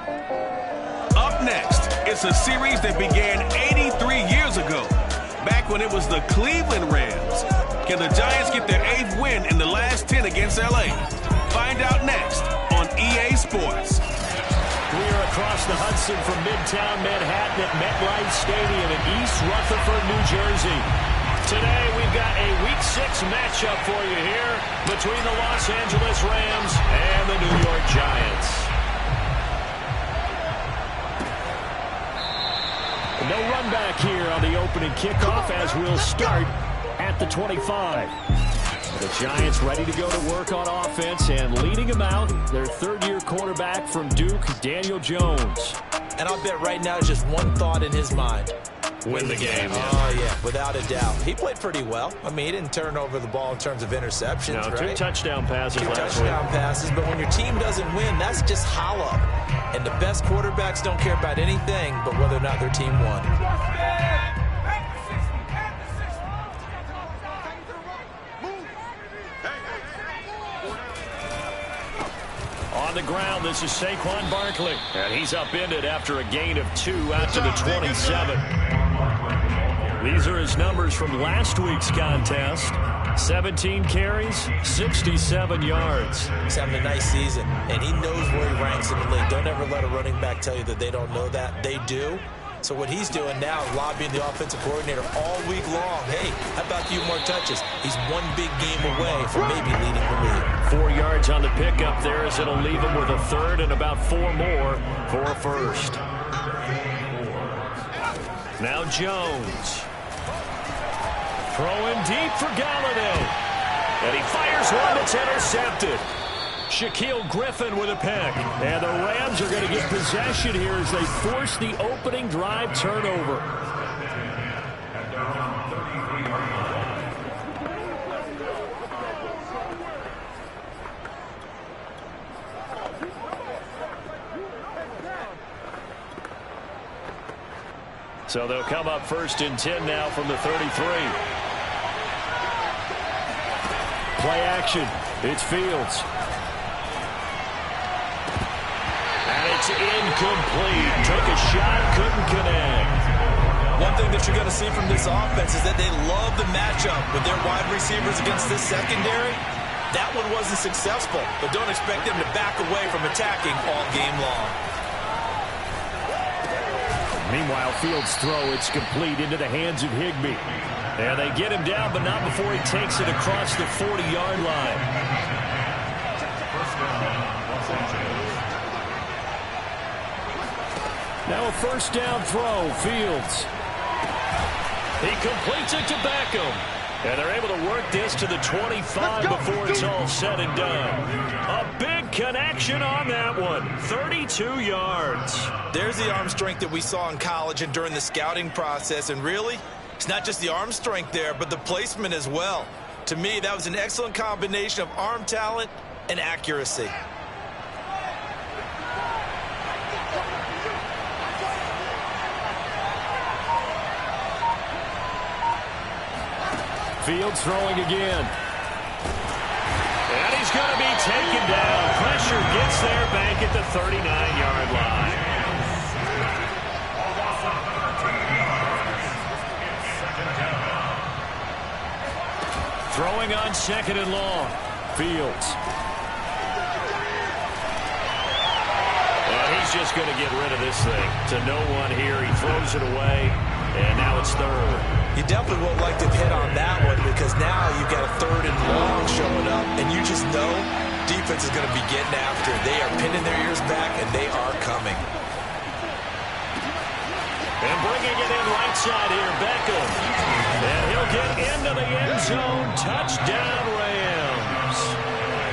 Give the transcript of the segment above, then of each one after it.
Up next, it's a series that began 83 years ago, back when it was the Cleveland Rams. Can the Giants get their 8th win in the last 10 against L.A.? Find out next on EA Sports. We are across the Hudson from Midtown Manhattan at MetLife Stadium in East Rutherford, New Jersey. Today we've got a Week 6 matchup for you here between the Los Angeles Rams and the New York Giants. No run back here on the opening kickoff as we'll start at the 25. The Giants ready to go to work on offense, and leading them out, their third-year quarterback from Duke, Daniel Jones. And I'll bet right now just one thought in his mind. Win the game. Oh, yeah, without a doubt. He played pretty well. I mean, he didn't turn over the ball in terms of interceptions, no, right? 2 touchdown passes Two last touchdown week. passes, but when your team doesn't win, that's just hollow. And the best quarterbacks don't care about anything but whether or not their team won. On the ground, this is Saquon Barkley. And he's upended after a gain of 2 out to the 27. These are his numbers from last week's contest. 17 carries, 67 yards. He's having a nice season, and he knows where he ranks in the league. Don't ever let a running back tell you that they don't know that. They do. So what he's doing now is lobbying the offensive coordinator all week long. Hey, how about a few more touches? He's one big game away from maybe leading the league. 4 yards on the pickup there as it'll leave him with a third and about 4 more for a first. Now Jones. Throwing deep for Galladay. And he fires one that's intercepted. Shaquille Griffin with a pick. And the Rams are going to get possession here as they force the opening drive turnover. So they'll come up 1st and 10 now from the 33. Play action. It's Fields. And it's incomplete. Took a shot, couldn't connect. One thing that you're going to see from this offense is that they love the matchup with their wide receivers against this secondary. That one wasn't successful, but don't expect them to back away from attacking all game long. Meanwhile, Fields' throw, it's complete into the hands of Higbee. And they get him down, but not before he takes it across the 40-yard line. Now a first down throw, Fields. He completes it to Beckham. And they're able to work this to the 25 before it's all said and done. A big connection on that one. 32 yards. There's the arm strength that we saw in college and during the scouting process. And really, it's not just the arm strength there, but the placement as well. To me, that was an excellent combination of arm talent and accuracy. Fields throwing again. And he's going to be taken down. Pressure gets there back at the 39-yard line. Throwing on 2nd and long. Fields. And he's just going to get rid of this thing to no one here. He throws it away, and now it's 3rd. You definitely won't like to hit on that one because now you've got a 3rd and long showing up, and you just know defense is going to be getting after it. They are pinning their ears back, and they are coming. And bringing it in right side here, Beckham. And he'll get into the end zone. Touchdown, Rams.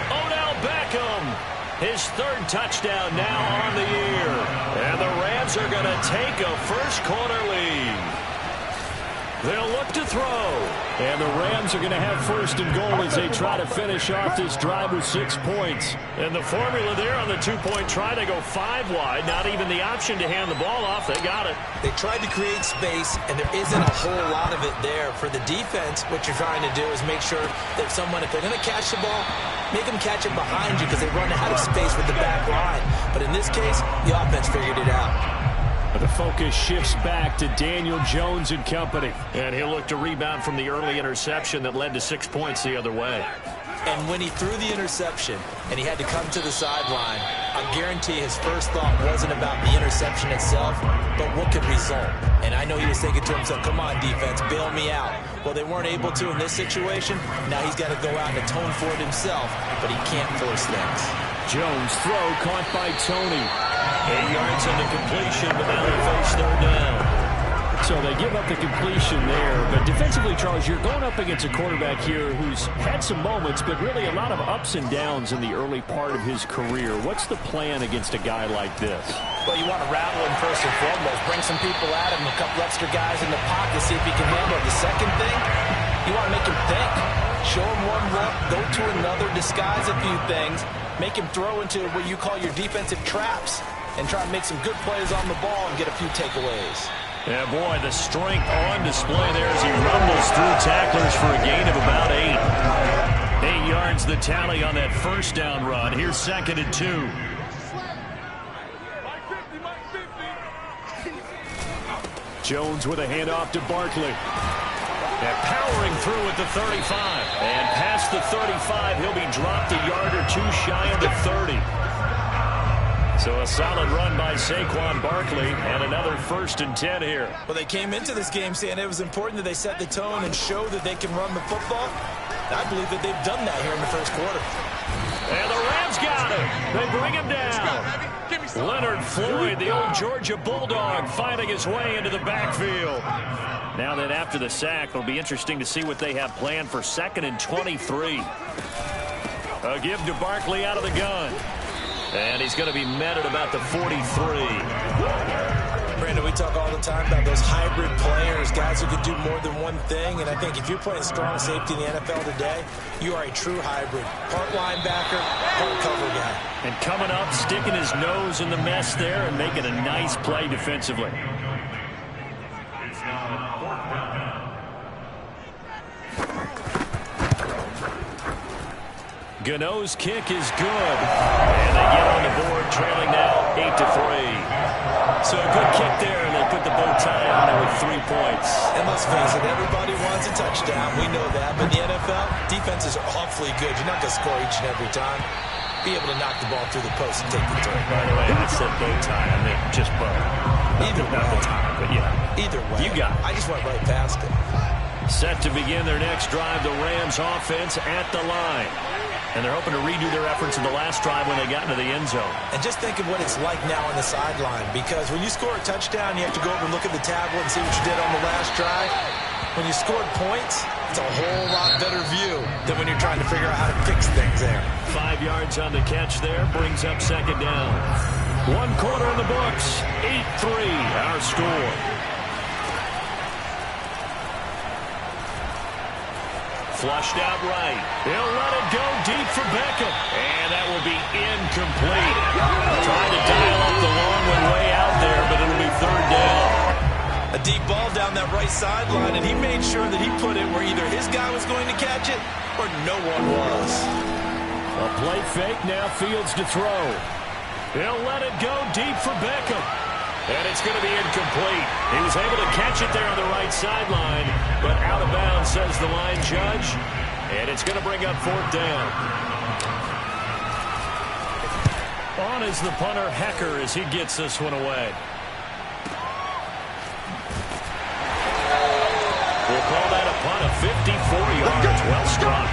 Odell Beckham, his 3rd touchdown now on the year. And the Rams are going to take a first quarter lead. They'll look to throw. And the Rams are going to have first and goal as they try to finish off this drive with 6 points. And the formula there on the two-point try, they go 5 wide. Not even the option to hand the ball off. They got it. They tried to create space, and there isn't a whole lot of it there. For the defense, what you're trying to do is make sure that someone, if they're going to catch the ball, make them catch it behind you because they run out of space with the back line. But in this case, the offense figured it out. The focus shifts back to Daniel Jones and company. And he'll look to rebound from the early interception that led to 6 points the other way. And when he threw the interception and he had to come to the sideline, I guarantee his first thought wasn't about the interception itself, but what could result. And I know he was thinking to himself, come on, defense, bail me out. Well, they weren't able to in this situation. Now he's got to go out and atone for it himself, but he can't force things. Jones throw caught by Tony. 8 yards on the completion, but now they face third down. So they give up the completion there. But defensively, Charles, you're going up against a quarterback here who's had some moments, but really a lot of ups and downs in the early part of his career. What's the plan against a guy like this? Well, you want to rattle him first and foremost. Bring some people at him, a couple extra guys in the pocket, see if he can handle it. The second thing, you want to make him think. Show him one look, go to another, disguise a few things, make him throw into what you call your defensive traps, and try to make some good plays on the ball and get a few takeaways. Yeah, boy, the strength on display there as he rumbles through tacklers for a gain of about 8. 8 yards the tally on that first down run. Here's 2nd and 2. Jones with a handoff to Barkley. And powering through at the 35. And past the 35, he'll be dropped a yard or two shy of the 30. So a solid run by Saquon Barkley and another 1st and 10 here. Well, they came into this game saying it was important that they set the tone and show that they can run the football. I believe that they've done that here in the first quarter. And the Rams got him. They bring him down. Leonard Floyd, the old Georgia Bulldog, finding his way into the backfield. Now then, after the sack, it'll be interesting to see what they have planned for 2nd and 23. A give to Barkley out of the gun. And he's going to be met at about the 43. Brandon, we talk all the time about those hybrid players, guys who can do more than one thing. And I think if you're playing strong safety in the NFL today, you are a true hybrid. Part linebacker, part cover guy. And coming up, sticking his nose in the mess there and making a nice play defensively. Gano's kick is good. And they get on the board, trailing now 8-3. So a good kick there, and they put the bow tie on it with 3 points. And let's face it, everybody wants a touchdown. We know that. But in the NFL, defenses are awfully good. You're not going to score each and every time. Be able to knock the ball through the post and take the turn. By the way, I said bow tie. I meant just bow. Either way. Not the tie, but yeah. Either way. You got it. I just went right past it. Set to begin their next drive, the Rams offense at the line. And they're hoping to redo their efforts in the last drive when they got into the end zone. And just think of what it's like now on the sideline. Because when you score a touchdown, you have to go over and look at the tablet and see what you did on the last drive. When you scored points, it's a whole lot better view than when you're trying to figure out how to fix things there. 5 yards on the catch there, brings up 2nd down. 1 quarter in the books, 8-3 our score. Flushed out right. He'll let it go deep for Beckham. And that will be incomplete. Trying to dial up the long one way out there, but it'll be 3rd down. A deep ball down that right sideline, and he made sure that he put it where either his guy was going to catch it or no one was. A play fake, now Fields to throw. He'll let it go deep for Beckham. And it's going to be incomplete. He was able to catch it there on the right sideline, but out of bounds, says the line judge. And it's going to bring up 4th down. On is the punter, Hecker, as he gets this one away. We'll call that a punt of 54 yards. Well struck.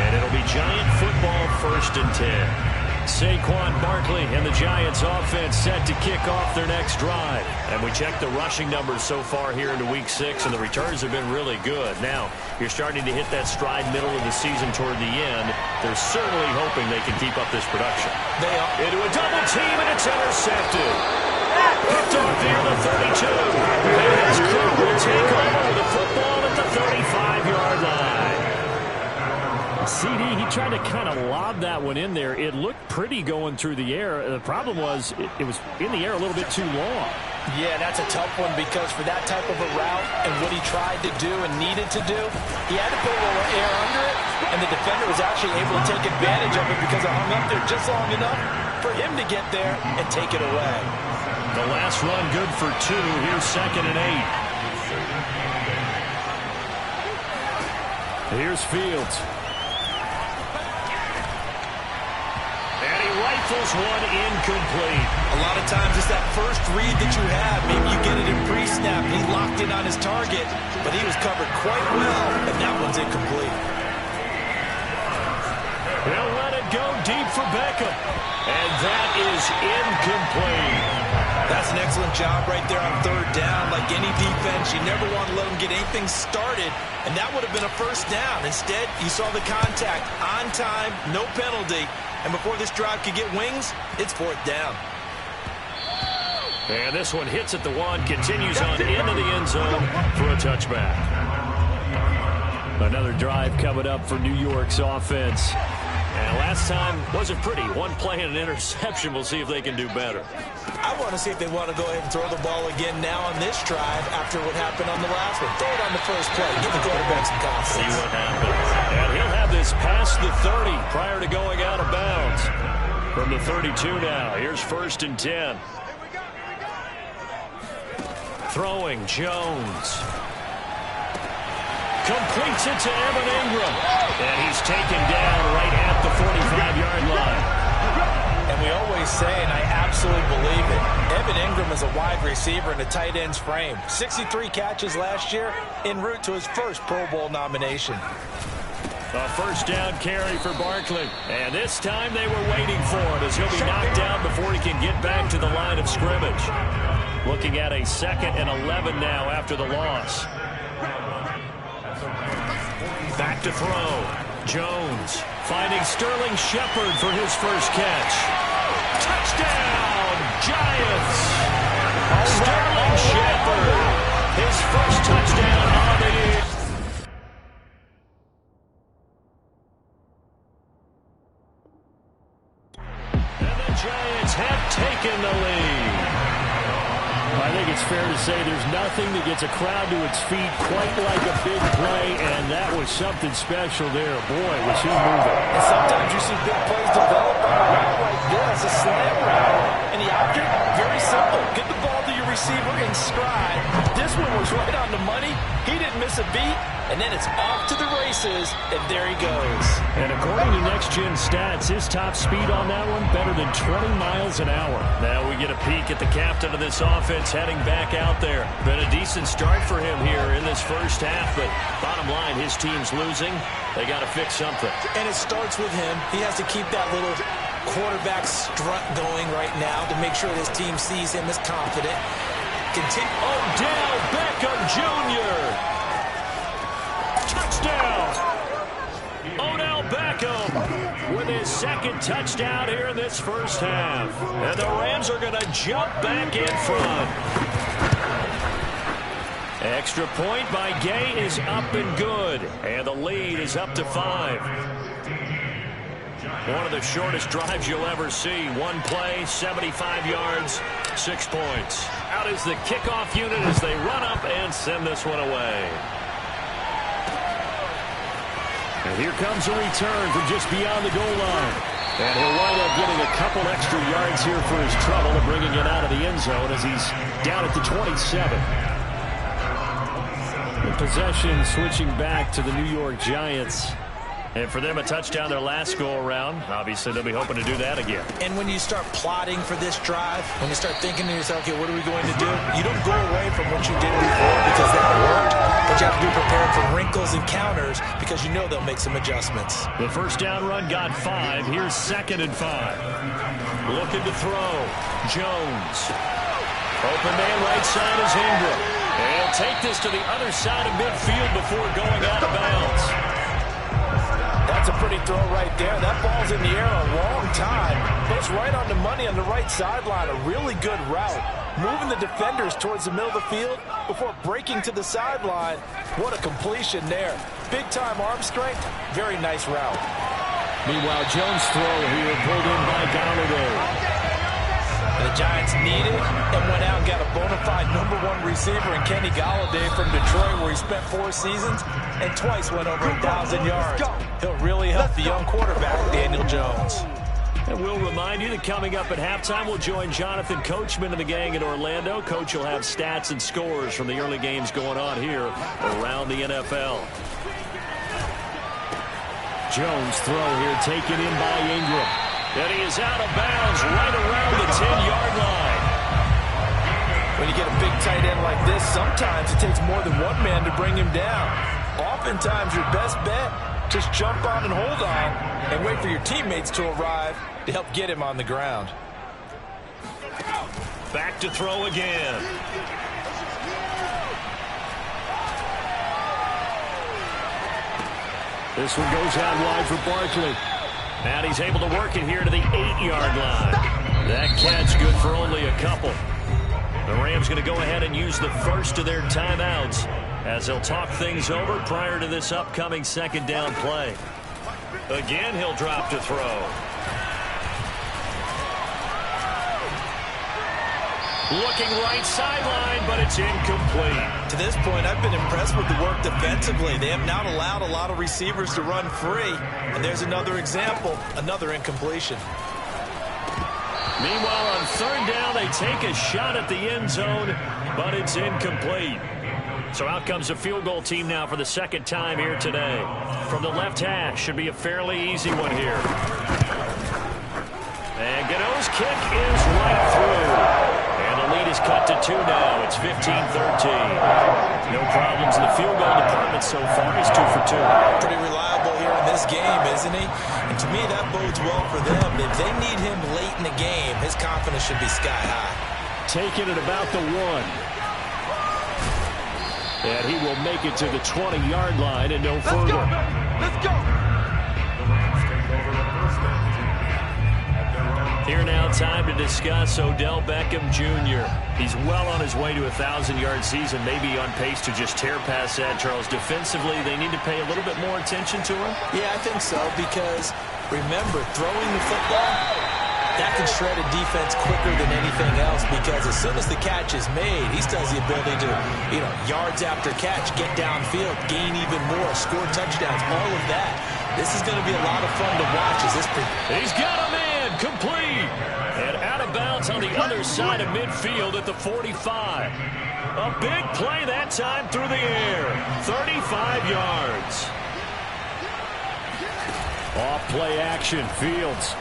And it'll be Giant football, 1st and 10. Saquon Barkley and the Giants offense set to kick off their next drive. And we checked the rushing numbers so far here into Week 6, and the returns have been really good. Now, you're starting to hit that stride middle of the season toward the end. They're certainly hoping they can keep up this production. They are. Into a double team, and it's intercepted. Picked off near the 32. And as Crow will take over the football CD, he tried to kind of lob that one in there. It looked pretty going through the air. The problem was it was in the air a little bit too long. Yeah, that's a tough one because for that type of a route and what he tried to do and needed to do, he had to put a little air under it, and the defender was actually able to take advantage of it because it hung up there just long enough for him to get there and take it away. The last run good for 2. Here's 2nd and 8. Here's Fields. And he rifles one incomplete. A lot of times it's that first read that you have. Maybe you get it in pre-snap. He locked in on his target, but he was covered quite well, and that one's incomplete. He'll let it go deep for Beckham. And that is incomplete. That's an excellent job right there on 3rd down. Like any defense, you never want to let them get anything started, and that would have been a first down. Instead, you saw the contact on time, no penalty, and before this drive could get wings, it's 4th down. And this one hits at the 1, continues on into the end zone for a touchback. Another drive coming up for New York's offense. And last time wasn't pretty. 1 play and an interception. We'll see if they can do better. I want to see if they want to go ahead and throw the ball again now on this drive after what happened on the last one. Throw it on the first play. Give the quarterback some confidence. See what happens. And he'll have this past the 30 prior to going out of bounds. From the 32 now. Here's 1st and 10. Throwing Jones. Completes it to Evan Ingram. And he's taken down right at the 45-yard line. And we always say, and I absolutely believe it, Evan Ingram is a wide receiver in a tight end's frame. 63 catches last year, en route to his first Pro Bowl nomination. A first down carry for Barkley. And this time they were waiting for it as he'll be knocked down before he can get back to the line of scrimmage. Looking at a 2nd and 11 now after the loss. Back to throw. Jones finding Sterling Shepard for his first catch. Touchdown, Giants! Sterling Shepard, his first touchdown on the year. And the Giants have taken the lead. I think it's fair to say there's nothing that gets a crowd to its feet quite like a big play, and that was something special there. Boy, was he moving. And sometimes you see big plays develop on a route like this, a slam route, and the object, very simple. Get the ball to your receiver in stride. This one was right on the money. He didn't miss a beat, and then it's off to the races, and there he goes. And according to Next Gen Stats, his top speed on that one, better than 20 miles an hour. Now we get a peek at the captain of this offense heading back out there. Been a decent start for him here in this first half, but bottom line, his team's losing. They got to fix something. And it starts with him. He has to keep that little quarterback strut going right now to make sure his team sees him as confident. Odell Beckham Jr. Touchdown! Odell Beckham with his 2nd touchdown here in this first half. And the Rams are going to jump back in front. Extra point by Gay is up and good. And the lead is up to 5. One of the shortest drives you'll ever see. 1 play, 75 yards, 6 points. Out is the kickoff unit as they run up and send this one away. And here comes a return from just beyond the goal line. And he'll wind up getting a couple extra yards here for his trouble and bringing it out of the end zone as he's down at the 27. The possession switching back to the New York Giants. And for them, a touchdown their last go-around. Obviously, they'll be hoping to do that again. And when you start plotting for this drive, when you start thinking to yourself, okay, what are we going to do? You don't go away from what you did before because that worked. But you have to be prepared for wrinkles and counters because you know they'll make some adjustments. The first down run got 5. Here's 2nd and 5. Looking to throw. Jones. Open man right side is Ingram. And he'll take this to the other side of midfield before going out of bounds. That's a pretty throw right there. That ball's in the air a long time. Goes right on the money on the right sideline. A really good route. Moving the defenders towards the middle of the field before breaking to the sideline. What a completion there. Big-time arm strength, very nice route. Meanwhile, Jones' throw here pulled in by Galladay. The Giants needed and went out and got a bona fide #1 receiver in Kenny Galladay from Detroit, where he spent 4 seasons and twice went over 1,000 yards. He'll really help the young quarterback, Daniel Jones. And we'll remind you that coming up at halftime, we'll join Jonathan Coachman and the gang in Orlando. Coach will have stats and scores from the early games going on here around the NFL. Jones' throw here taken in by Ingram. And he is out of bounds right around the 10-yard line. When you get a big tight end like this, sometimes it takes more than one man to bring him down. Oftentimes, your best bet, just jump on and hold on and wait for your teammates to arrive to help get him on the ground. Back to throw again. This one goes out wide for Barkley. And he's able to work it here to the 8-yard line. That catch good for only a couple. The Rams going to go ahead and use the first of their timeouts as they'll talk things over prior to this upcoming second down play. Again, he'll drop to throw. Looking right sideline, but it's incomplete. To this point, I've been impressed with the work defensively. They have not allowed a lot of receivers to run free. And there's another example, another incompletion. Meanwhile, on third down, they take a shot at the end zone, but it's incomplete. So out comes the field goal team now for the second time here today. From the left hash, should be a fairly easy one here. And Gano's kick is right through. Lead is cut to 2 now. It's 15-13. No problems in the field goal department so far. He's 2 for 2. Pretty reliable here in this game, isn't he? And to me, that bodes well for them. If they need him late in the game, his confidence should be sky high. Taking it about the 1. And he will make it to the 20-yard line and no further. Let's go! Here now, time to discuss Odell Beckham Jr. He's well on his way to a 1,000-yard season, maybe on pace to just tear past that, Charles. Defensively, they need to pay a little bit more attention to him? Yeah, I think so, because remember, throwing the football, that can shred a defense quicker than anything else, because as soon as the catch is made, he still has the ability to, yards after catch, get downfield, gain even more, score touchdowns, all of that. This is going to be a lot of fun to watch. He's got a man complete and out of bounds on the other side of midfield at the 45. A big play that time through the air. 35 yards. Off play action, Fields.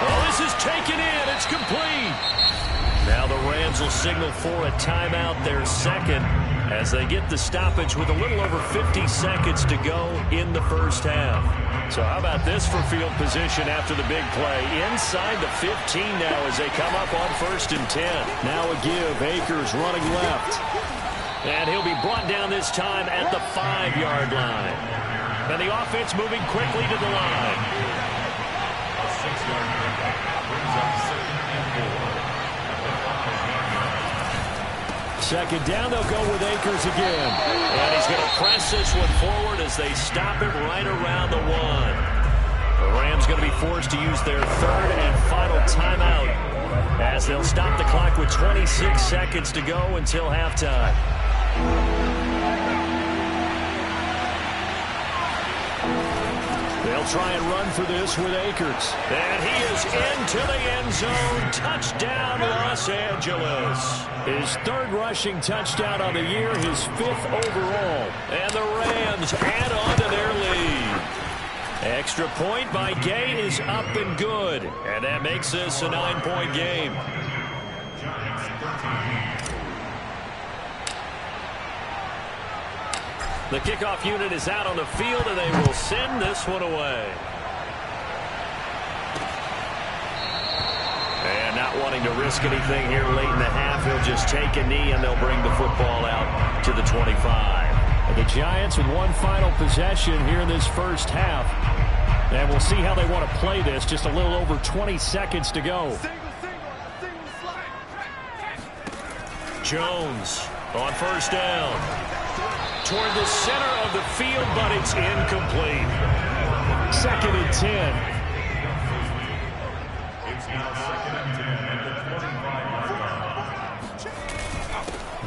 Oh, this is taken in. It's complete. Now the Rams will signal for a timeout, their second, as they get the stoppage with a little over 50 seconds to go in the first half. So how about this for field position after the big play? Inside the 15 now as they come up on 1st and 10. Now a give. Akers running left. And he'll be brought down this time at the 5-yard line. And the offense moving quickly to the line. A 6-yard pickup brings up 2nd and 4. Second down, they'll go with Akers again. And he's going to press this one forward as they stop it right around the 1. The Rams going to be forced to use their 3rd and final timeout as they'll stop the clock with 26 seconds to go until halftime. They'll try and run for this with Akers. And he is into the end zone. Touchdown, Los Angeles. His 3rd rushing touchdown on the year, his 5th overall. And the Rams add on to their lead. Extra point by Gay is up and good. And that makes this a 9-point game. The kickoff unit is out on the field, and they will send this one away. And not wanting to risk anything here late in the half, he'll just take a knee, and they'll bring the football out to the 25. The Giants with one final possession here in this first half. And we'll see how they want to play this. Just a little over 20 seconds to go. Jones on 1st down. toward the center of the field, but it's incomplete. 2nd and 10. It's now 2nd and 10 at the 25-yard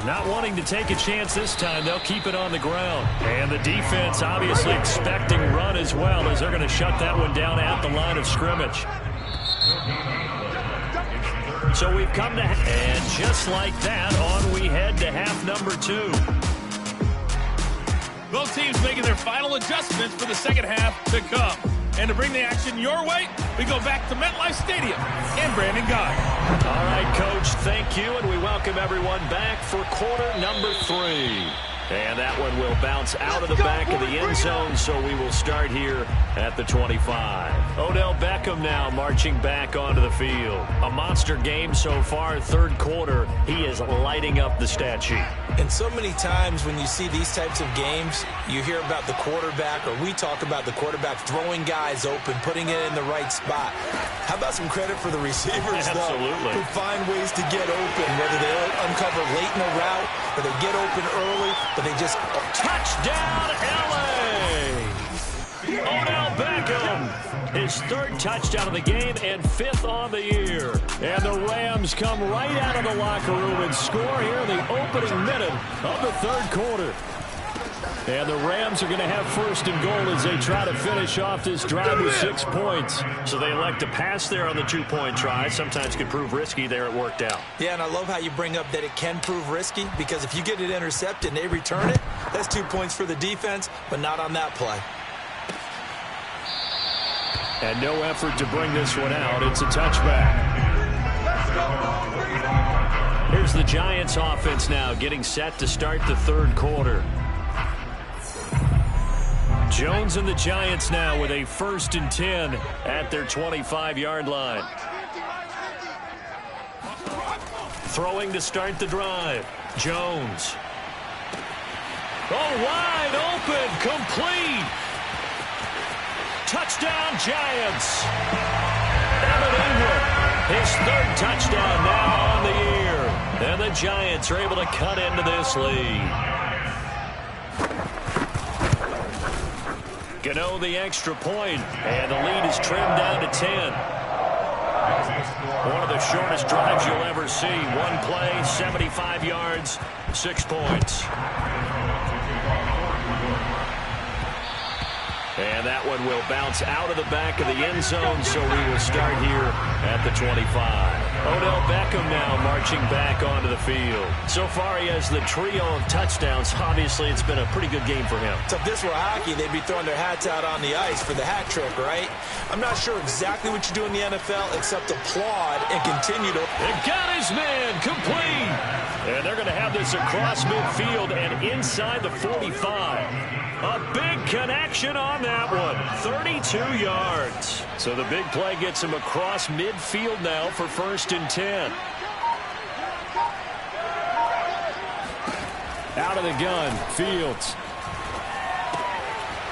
line. Not wanting to take a chance this time, they'll keep it on the ground. And the defense obviously expecting run as well, as they're going to shut that one down at the line of scrimmage. So we've come to, and just like that, on we head to half number 2. Both teams making their final adjustments for the second half to come. And to bring the action your way, we go back to MetLife Stadium and Brandon Guy. All right, Coach, thank you, and we welcome everyone back for quarter number 3. And that one will bounce out of the back of the end zone, so we will start here at the 25. Odell Beckham now marching back onto the field. A monster game so far, 3rd quarter. He is lighting up the stat sheet. And so many times when you see these types of games, you hear about the quarterback, or we talk about the quarterback throwing guys open, putting it in the right spot. How about some credit for the receivers, Absolutely. though, who find ways to get open, whether they uncover late in the route or they get open early, but they just... Touchdown, L.A.! Odell Beckham, his 3rd touchdown of the game and 5th on the year. And the Rams come right out of the locker room and score here in the opening minute of the 3rd quarter. And the Rams are going to have 1st and goal as they try to finish off this drive with 6 points. So they elect to pass there on the 2-point try. Sometimes could prove risky there. It worked out. Yeah, and I love how you bring up that it can prove risky, because if you get it intercepted and they return it, that's 2 points for the defense, but not on that play. And no effort to bring this one out. It's a touchback. Here's the Giants offense now getting set to start the 3rd quarter. Jones and the Giants now with a 1st and 10 at their 25-yard line. Throwing to start the drive. Jones. Oh, wide open, complete. Touchdown, Giants. Evan Ingram, his 3rd touchdown now on the year. And the Giants are able to cut into this lead. Gano the extra point, and the lead is trimmed down to 10. One of the shortest drives you'll ever see. One play, 75 yards, 6 points. And that one will bounce out of the back of the end zone, so we will start here at the 25. Odell Beckham now marching back onto the field. So far, he has the trio of touchdowns. Obviously, it's been a pretty good game for him. So if this were hockey, they'd be throwing their hats out on the ice for the hat trick, right? I'm not sure exactly what you do in the NFL except applaud and continue to... It got his man, complete. And they're going to have this across midfield and inside the 45. A big connection on that one. 32 yards. So the big play gets him across midfield now for 1st and 10. Out of the gun, Fields.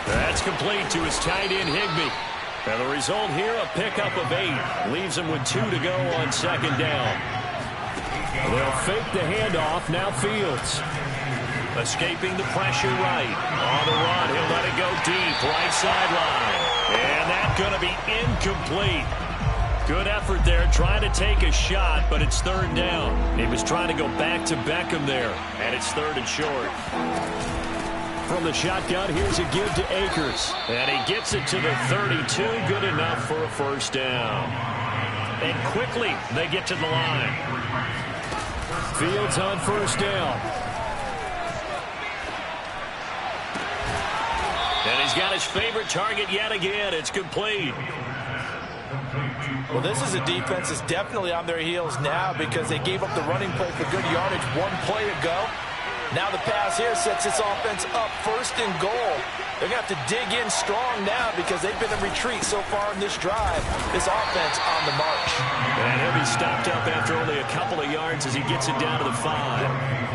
That's complete to his tight end, Higbee. And the result here, a pickup of 8. Leaves him with 2 to go on 2nd down. They'll fake the handoff. Now Fields. Escaping the pressure right. On the run, he'll let it go deep. Right sideline. And that's going to be incomplete. Good effort there, trying to take a shot, but it's 3rd down. He was trying to go back to Beckham there, and it's 3rd and short. From the shotgun, here's a give to Akers. And he gets it to the 32. Good enough for a 1st down. And quickly, they get to the line. Fields on 1st down. And he's got his favorite target yet again. It's complete. Well, this is a defense that's definitely on their heels now because they gave up the running play for good yardage 1 play ago. Now the pass here sets this offense up 1st and goal. They're going to have to dig in strong now because they've been in retreat so far in this drive. This offense on the march. And he'll be stopped up after only a couple of yards as he gets it down to the 5.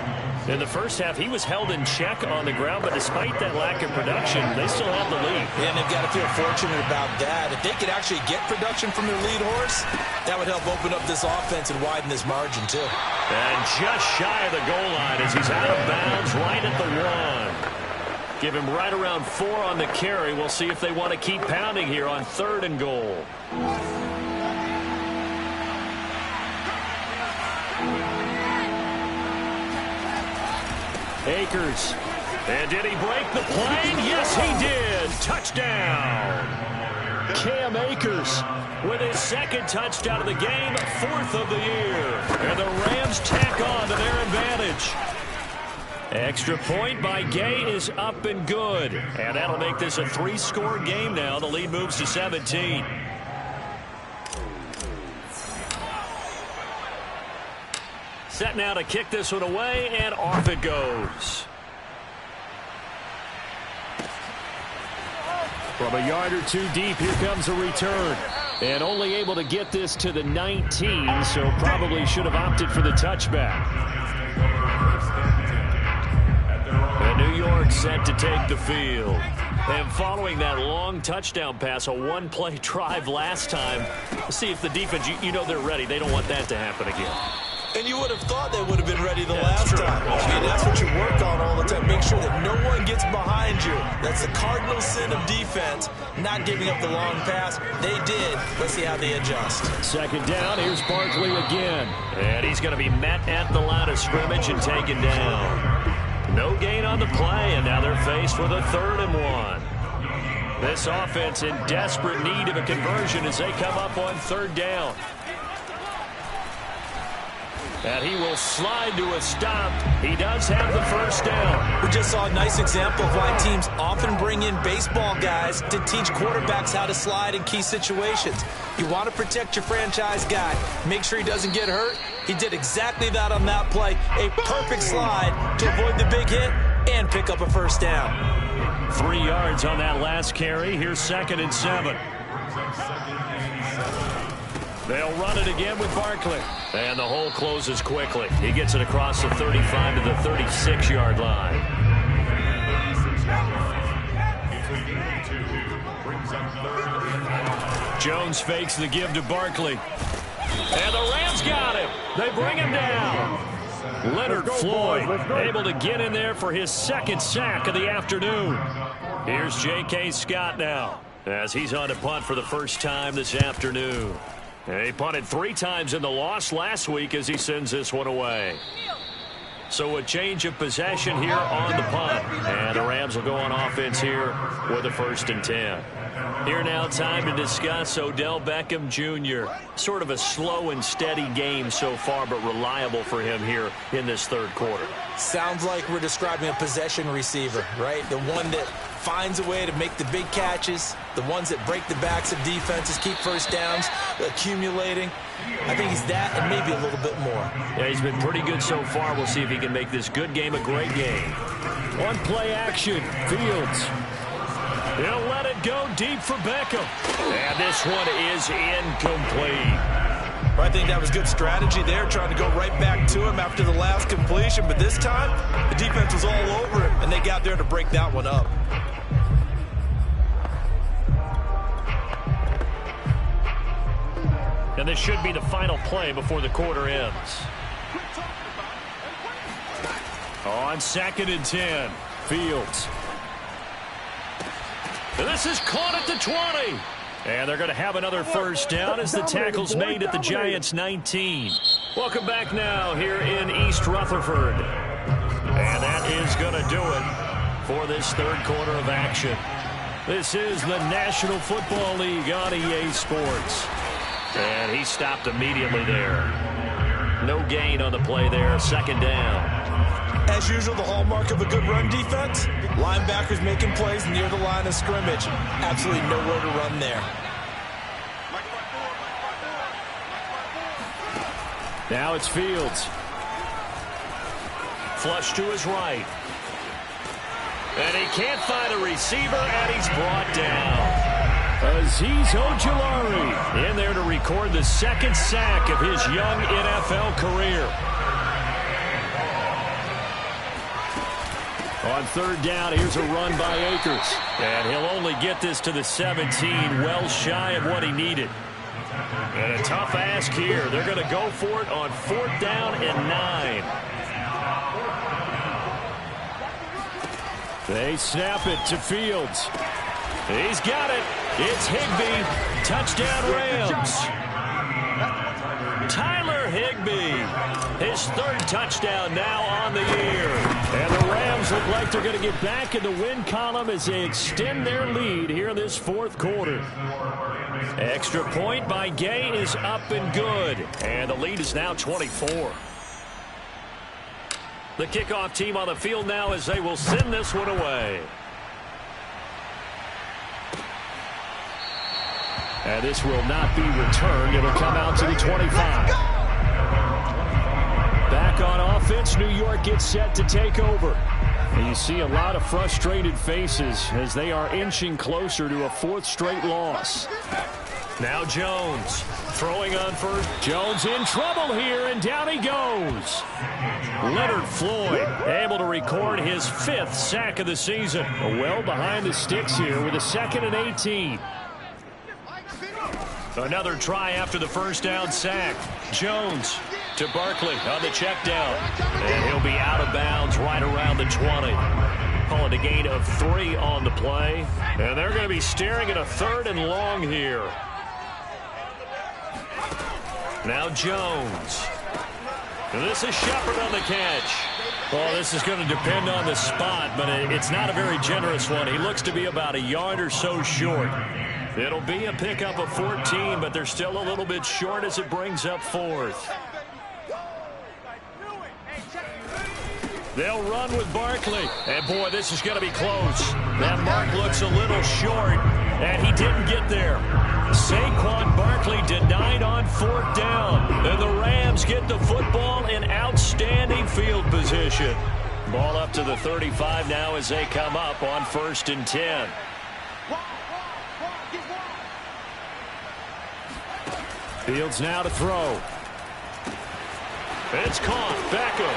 In the first half, he was held in check on the ground, but despite that lack of production, they still have the lead. Yeah, and they've got to feel fortunate about that. If they could actually get production from their lead horse, that would help open up this offense and widen this margin, too. And just shy of the goal line as he's out of bounds right at the 1. Give him right around 4 on the carry. We'll see if they want to keep pounding here on 3rd and goal. Akers. And did he break the plane? Yes, he did. Touchdown. Cam Akers with his 2nd touchdown of the game, 4th of the year. And the Rams tack on to their advantage. Extra point by Gay is up and good. And that'll make this a 3-score game now. The lead moves to 17. Set now to kick this one away, and off it goes. From a yard or 2 deep, here comes a return. And only able to get this to the 19, so probably should have opted for the touchback. And New York set to take the field. And following that long touchdown pass, a 1-play drive last time, see if the defense, you know they're ready. They don't want that to happen again. And you would have thought they would have been ready the last time. I mean, that's what you work on all the time. Make sure that no one gets behind you. That's the cardinal sin of defense, not giving up the long pass. They did. Let's see how they adjust. 2nd down. Here's Barkley again. And he's going to be met at the line of scrimmage and taken down. No gain on the play, and now they're faced with a 3rd and 1. This offense in desperate need of a conversion as they come up on 3rd down. And he will slide to a stop. He does have the 1st down. We just saw a nice example of why teams often bring in baseball guys to teach quarterbacks how to slide in key situations. You want to protect your franchise guy. Make sure he doesn't get hurt. He did exactly that on that play. A perfect slide to avoid the big hit and pick up a 1st down. 3 yards on that last carry. Here's 2nd and 7. They'll run it again with Barkley. And the hole closes quickly. He gets it across the 35 to the 36-yard line. Jones fakes the give to Barkley. And the Rams got him. They bring him down. Leonard Floyd able to get in there for his 2nd sack of the afternoon. Here's J.K. Scott now as he's on to punt for the first time this afternoon. And he punted 3 times in the loss last week as he sends this one away. So a change of possession here on the punt. And the Rams will go on offense here with a 1st and 10. Here now, time to discuss Odell Beckham Jr. Sort of a slow and steady game so far, but reliable for him here in this 3rd quarter. Sounds like we're describing a possession receiver, right? The one that finds a way to make the big catches, the ones that break the backs of defenses, keep 1st downs, accumulating. I think he's that and maybe a little bit more. Yeah, he's been pretty good so far. We'll see if he can make this good game a great game. On play action, Fields. He'll let it go deep for Beckham. And this one is incomplete. I think that was good strategy there, trying to go right back to him after the last completion. But this time, the defense was all over him, and they got there to break that one up. And this should be the final play before the quarter ends. On 2nd and 10, Fields. And this is caught at the 20. And they're going to have another 1st down as the tackle's made at the Giants' 19. Welcome back now here in East Rutherford. And that is going to do it for this 3rd quarter of action. This is the National Football League on EA Sports. And he stopped immediately there. No gain on the play there, 2nd down. As usual, the hallmark of a good run defense, linebackers making plays near the line of scrimmage. Absolutely nowhere to run there. Now it's Fields. Flush to his right. And he can't find a receiver, and he's brought down. Azeez Ojulari in there to record the 2nd sack of his young NFL career. On 3rd down, here's a run by Akers. And he'll only get this to the 17, well shy of what he needed. And a tough ask here. They're going to go for it on 4th down and 9. They snap it to Fields. He's got it. It's Higbee. Touchdown Rams. Tyler Higbee. His third touchdown now on the year. And the Rams look like they're going to get back in the win column as they extend their lead here in this fourth quarter. Extra point by Gay is up and good. And the lead is now 24. The kickoff team on the field now as they will send this one away. And this will not be returned. It'll come out to the 25. Back on offense, New York gets set to take over. And you see a lot of frustrated faces as they are inching closer to a fourth straight loss. Now Jones throwing on first. Jones in trouble here, and down he goes. Leonard Floyd able to record his 5th sack of the season. Well behind the sticks here with a 2nd and 18. Another try after the first down sack. Jones to Barkley on the check down. And he'll be out of bounds right around the 20. Call it a gain of 3 on the play. And they're going to be staring at a 3rd and long here. Now Jones. And this is Shepard on the catch. Well, this is going to depend on the spot, but it's not a very generous one. He looks to be about a yard or so short. It'll be a pickup of 14, but they're still a little bit short as it brings up 4th. They'll run with Barkley. And, boy, this is going to be close. That mark looks a little short, and he didn't get there. Saquon Barkley denied on 4th down. And the Rams get the football in outstanding field position. Ball up to the 35 now as they come up on 1st and 10. Fields now to throw. It's caught. Beckham.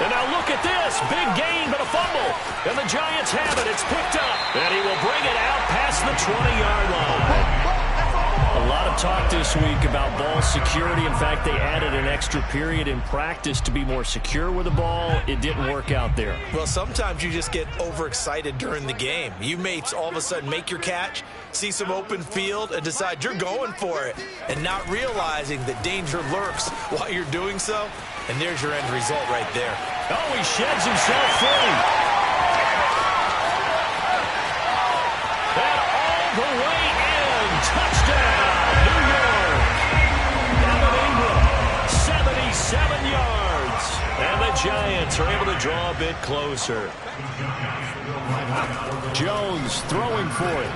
And now look at this. Big gain, but a fumble. And the Giants have it. It's picked up. And he will bring it out past the 20-yard line. A lot of talk this week about ball security. In fact, they added an extra period in practice to be more secure with the ball. It didn't work out there. Well, sometimes you just get overexcited during the game. You may all of a sudden make your catch, see some open field, and decide you're going for it, and not realizing that danger lurks while you're doing so. And there's your end result right there. Oh, he sheds himself free. And all the way in. Touchdown, New York. Evan Ingram, 77 yards. And the Giants are able to draw a bit closer. Jones throwing for it.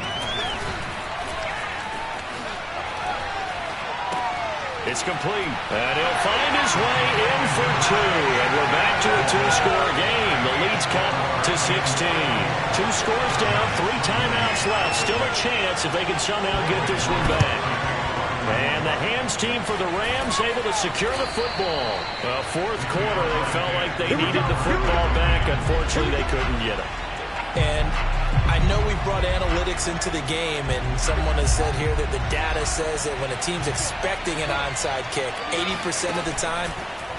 It's complete. And he'll find his way in for 2. And we're back to a 2-score game. The lead's cut to 16. 2 scores down, 3 timeouts left. Still a chance if they can somehow get this one back. And the hands team for the Rams able to secure the football. Fourth quarter, they felt like they needed the football back. Unfortunately, they couldn't get it. And I know we brought analytics into the game, and someone has said here that the data says that when a team's expecting an onside kick, 80% of the time,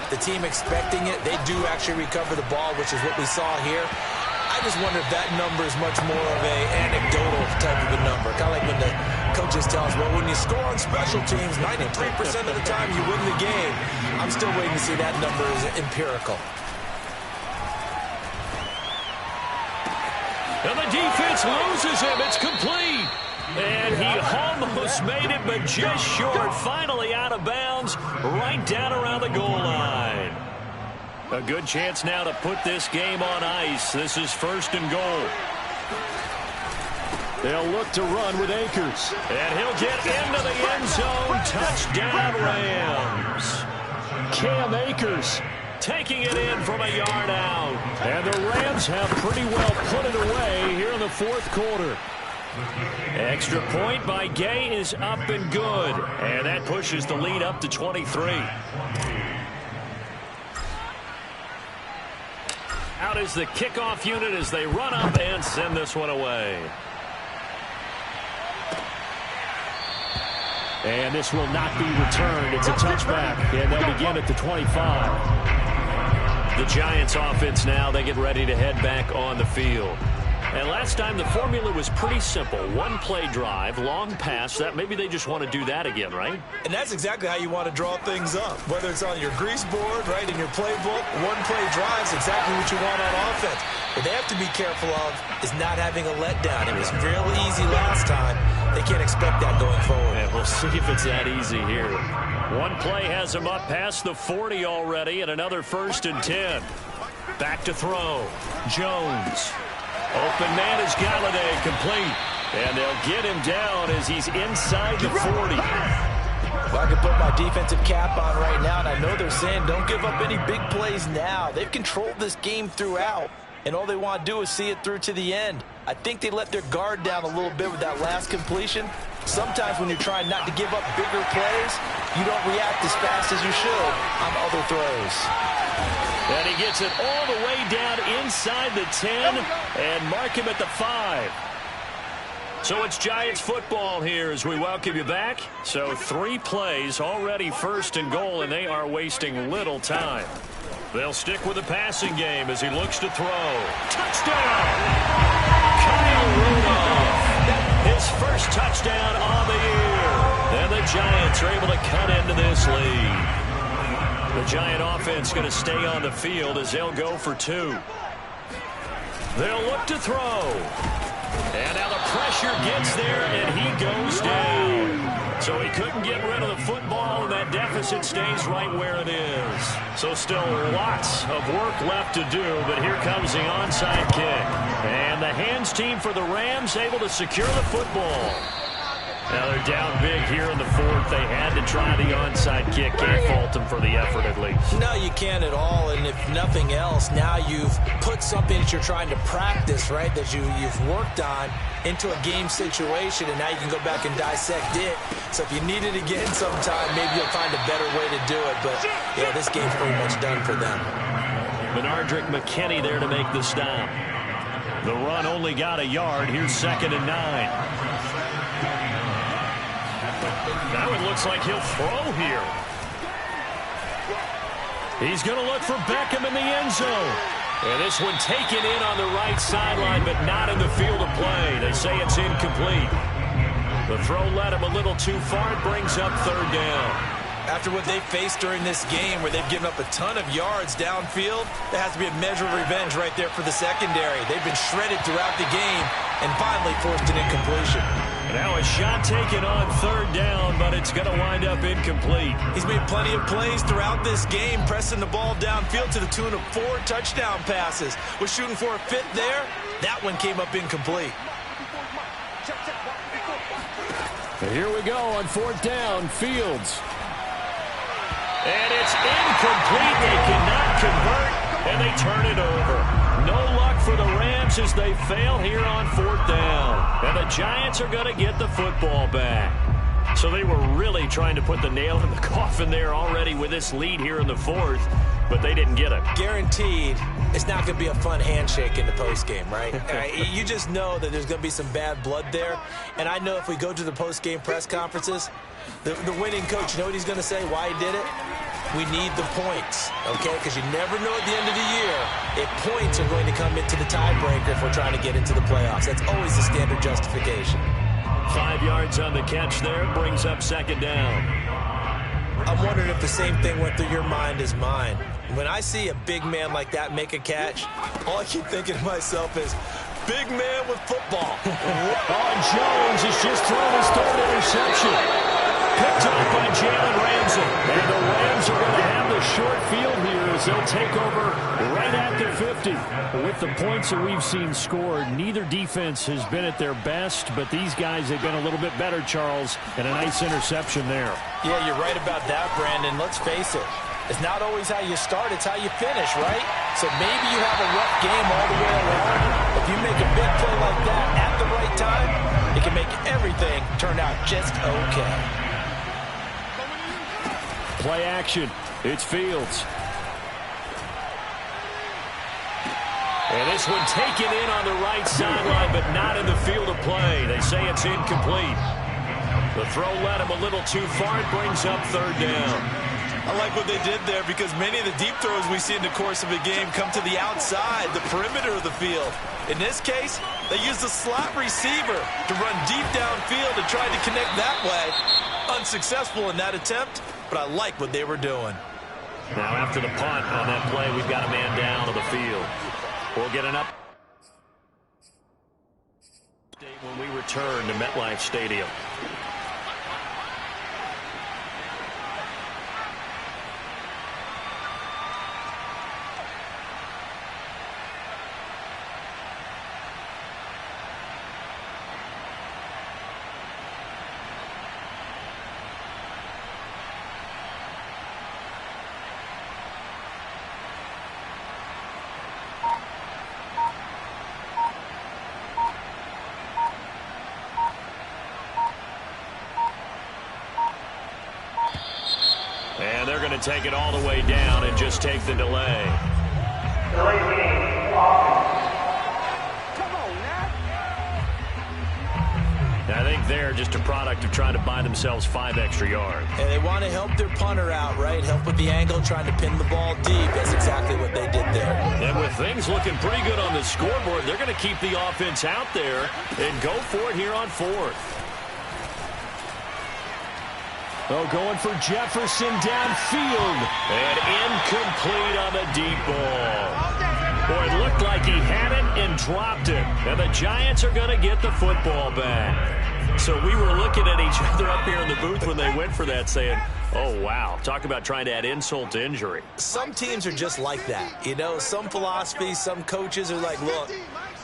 the team expecting it, they do actually recover the ball, which is what we saw here. I just wonder if that number is much more of a anecdotal type of a number. Kind of like when the coaches tell us, well, when you score on special teams, 93% of the time you win the game. I'm still waiting to see that number is empirical. And the defense loses him. It's complete. And he almost made it, but just short. Finally out of bounds, right down around the goal line. A good chance now to put this game on ice. This is 1st and goal. They'll look to run with Akers. And he'll get into the end zone. Touchdown, Rams. Cam Akers taking it in from a yard out. And the Rams have pretty well put it away here in the fourth quarter. Extra point by Gay is up and good. And that pushes the lead up to 23. Out is the kickoff unit as they run up and send this one away. And this will not be returned. It's a touchback, and they'll begin at the 25. The Giants offense now, they get ready to head back on the field. And last time the formula was pretty simple. One play drive, long pass. That maybe they just want to do that again, right? And that's exactly how you want to draw things up. Whether it's on your grease board, right, in your playbook, one play drive is exactly what you want on offense. What they have to be careful of is not having a letdown. It was real easy last time. They can't expect that going forward. And we'll see if it's that easy here. One play has him up past the 40 already, and another 1st and 10. Back to throw. Jones. Open man is Galladay, complete. And they'll get him down as he's inside the 40. Well, I can put my defensive cap on right now, and I know they're saying don't give up any big plays now. They've controlled this game throughout, and all they want to do is see it through to the end. I think they let their guard down a little bit with that last completion. Sometimes when you're trying not to give up bigger plays, you don't react as fast as you should on other throws. And he gets it all the way down inside the 10 and mark him at the 5. So it's Giants football here as we welcome you back. So 3 plays already 1st and goal, and they are wasting little time. They'll stick with the passing game as he looks to throw. Touchdown! Kyle Rudolph. His first touchdown on the year. And the Giants are able to cut into this lead. The Giant offense going to stay on the field as they'll go for 2. They'll look to throw. And now the pressure gets there, and he goes down. So he couldn't get rid of the football, and that deficit stays right where it is. So still lots of work left to do, but here comes the onside kick. And the hands team for the Rams able to secure the football. Now they're down big here in the 4th. They had to try the onside kick. Can't fault them for the effort at least. No, you can't at all. And if nothing else, now you've put something that you're trying to practice, right, that you've worked on into a game situation, and now you can go back and dissect it. So if you need it again sometime, maybe you'll find a better way to do it. But, yeah, this game's pretty much done for them. Benardrick McKinney there to make the stop. The run only got a yard. Here's 2nd and 9. Now it looks like he'll throw here. He's going to look for Beckham in the end zone. And this one taken in on the right sideline, but not in the field of play. They say it's incomplete. The throw led him a little too far. It brings up 3rd down. After what they faced during this game where they've given up a ton of yards downfield, there has to be a measure of revenge right there for the secondary. They've been shredded throughout the game and finally forced an incompletion. Now a shot taken on 3rd down, but it's going to wind up incomplete. He's made plenty of plays throughout this game, pressing the ball downfield to the tune of 4 touchdown passes. Was shooting for a 5th there. That one came up incomplete. And here we go on 4th down, Fields. And it's incomplete. They cannot convert, and they turn it over. No luck for the Rams as they fail here on 4th down. And the Giants are going to get the football back. So they were really trying to put the nail in the coffin there already with this lead here in the 4th, but they didn't get it. Guaranteed it's not going to be a fun handshake in the postgame, right? You just know that there's going to be some bad blood there. And I know if we go to the postgame press conferences, the winning coach, you know what he's going to say, why he did it? We need the points, okay? Because you never know at the end of the year if points are going to come into the tiebreaker if we're trying to get into the playoffs. That's always the standard justification. 5 yards on the catch there, brings up 2nd down. I'm wondering if the same thing went through your mind as mine. When I see a big man like that make a catch, all I keep thinking to myself is, big man with football. Jones has just thrown his 3rd interception. Picked up by Jalen Ramsey. And the Rams are going to have the short field here as they'll take over right at the 50. With the points that we've seen scored, neither defense has been at their best, but these guys have been a little bit better, Charles, and a nice interception there. Yeah, you're right about that, Brandon. Let's face it. It's not always how you start, it's how you finish, right? So maybe you have a rough game all the way along. If you make a big play like that at the right time, it can make everything turn out just okay. Play action. It's Fields. And this one taken in on the right sideline, but not in the field of play. They say it's incomplete. The throw led him a little too far. It brings up 3rd down. I like what they did there because many of the deep throws we see in the course of a game come to the outside, the perimeter of the field. In this case, they used a slot receiver to run deep downfield and tried to connect that way. Unsuccessful in that attempt, but I like what they were doing. Now after the punt on that play, we've got a man down on the field. We'll get an up when we return to MetLife Stadium. And they're going to take it all the way down and just take the delay. Delay game. Come on, I think they're just a product of trying to buy themselves 5 extra yards. And they want to help their punter out, right? Help with the angle, trying to pin the ball deep. That's exactly what they did there. And with things looking pretty good on the scoreboard, they're going to keep the offense out there and go for it here on 4th. Oh, going for Jefferson downfield. And incomplete on the deep ball. Boy, it looked like he had it and dropped it. And the Giants are going to get the football back. So we were looking at each other up here in the booth when they went for that saying, oh, wow. Talk about trying to add insult to injury. Some teams are just like that. You know, some philosophies, some coaches are like, look,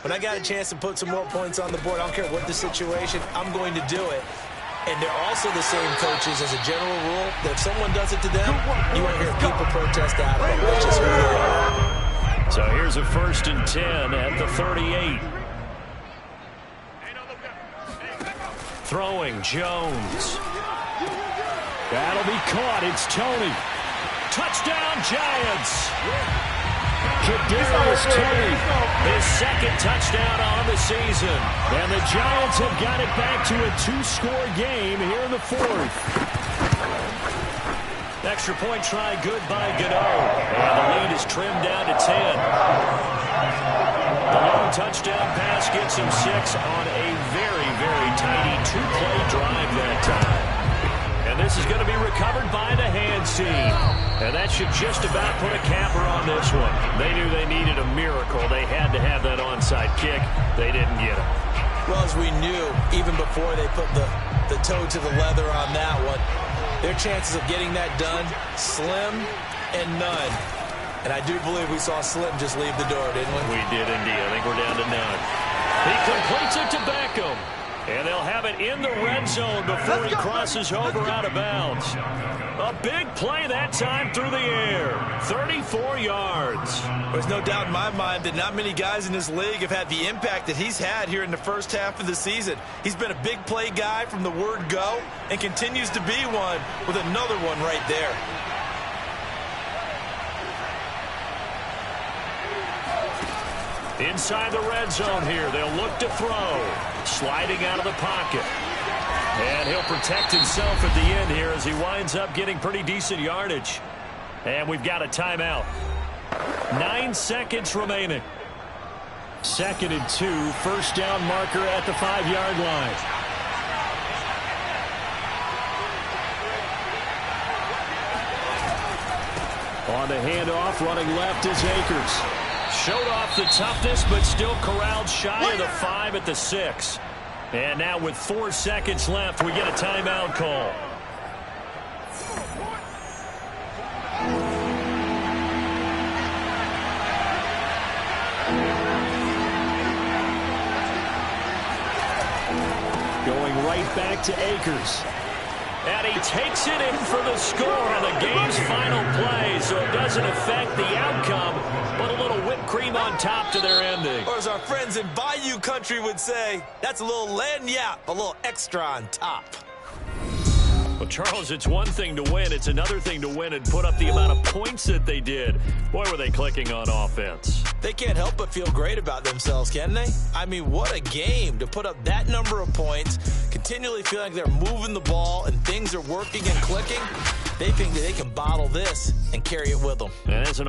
when I got a chance to put some more points on the board, I don't care what the situation, I'm going to do it. And they're also the same coaches as a general rule that if someone does it to them, you won't hear people protest out of it. That's just who they are. So here's a 1st and 10 at the 38. Throwing Jones. That'll be caught. It's Tony. Touchdown Giants. Kadarius Toney, his 2nd touchdown on the season. And the Giants have got it back to a 2-score game here in the 4th. Extra point try good by Gano. And the lead is trimmed down to 10. The long touchdown pass gets him 6 on a very, very tidy 2-play drive that time. And this is going to be recovered by the hands team. And that should just about put a capper on this one. They knew they needed a miracle. They had to have that onside kick. They didn't get it. Well, as we knew, even before they put the toe to the leather on that one, their chances of getting that done, slim and none. And I do believe we saw Slim just leave the door, didn't we? We did indeed. I think we're down to none. He completes it to Beckham. And they'll have it in the red zone before he crosses over out of bounds. A big play that time through the air. 34 yards. There's no doubt in my mind that not many guys in this league have had the impact that he's had here in the first half of the season. He's been a big play guy from the word go and continues to be one with another one right there. Inside the red zone here. They'll look to throw. Sliding out of the pocket. And he'll protect himself at the end here as he winds up getting pretty decent yardage. And we've got a timeout. 9 seconds remaining. 2nd and 2. 1st down marker at the 5-yard line. On the handoff, running left is Akers. Showed off the toughness, but still corralled shy of the 5 at the 6. And now with 4 seconds left, we get a timeout call. Going right back to Akers. And he takes it in for the score on the game's final play, so it doesn't affect the outcome, but a little whipped cream on top to their ending. Or as our friends in Bayou country would say, that's a little lagniappe, a little extra on top. Well, Charles, it's one thing to win. It's another thing to win and put up the amount of points that they did. Boy, were they clicking on offense. They can't help but feel great about themselves, can they? I mean, what a game to put up that number of points, continually feeling like they're moving the ball and things are working and clicking. They think that they can bottle this and carry it with them. And as an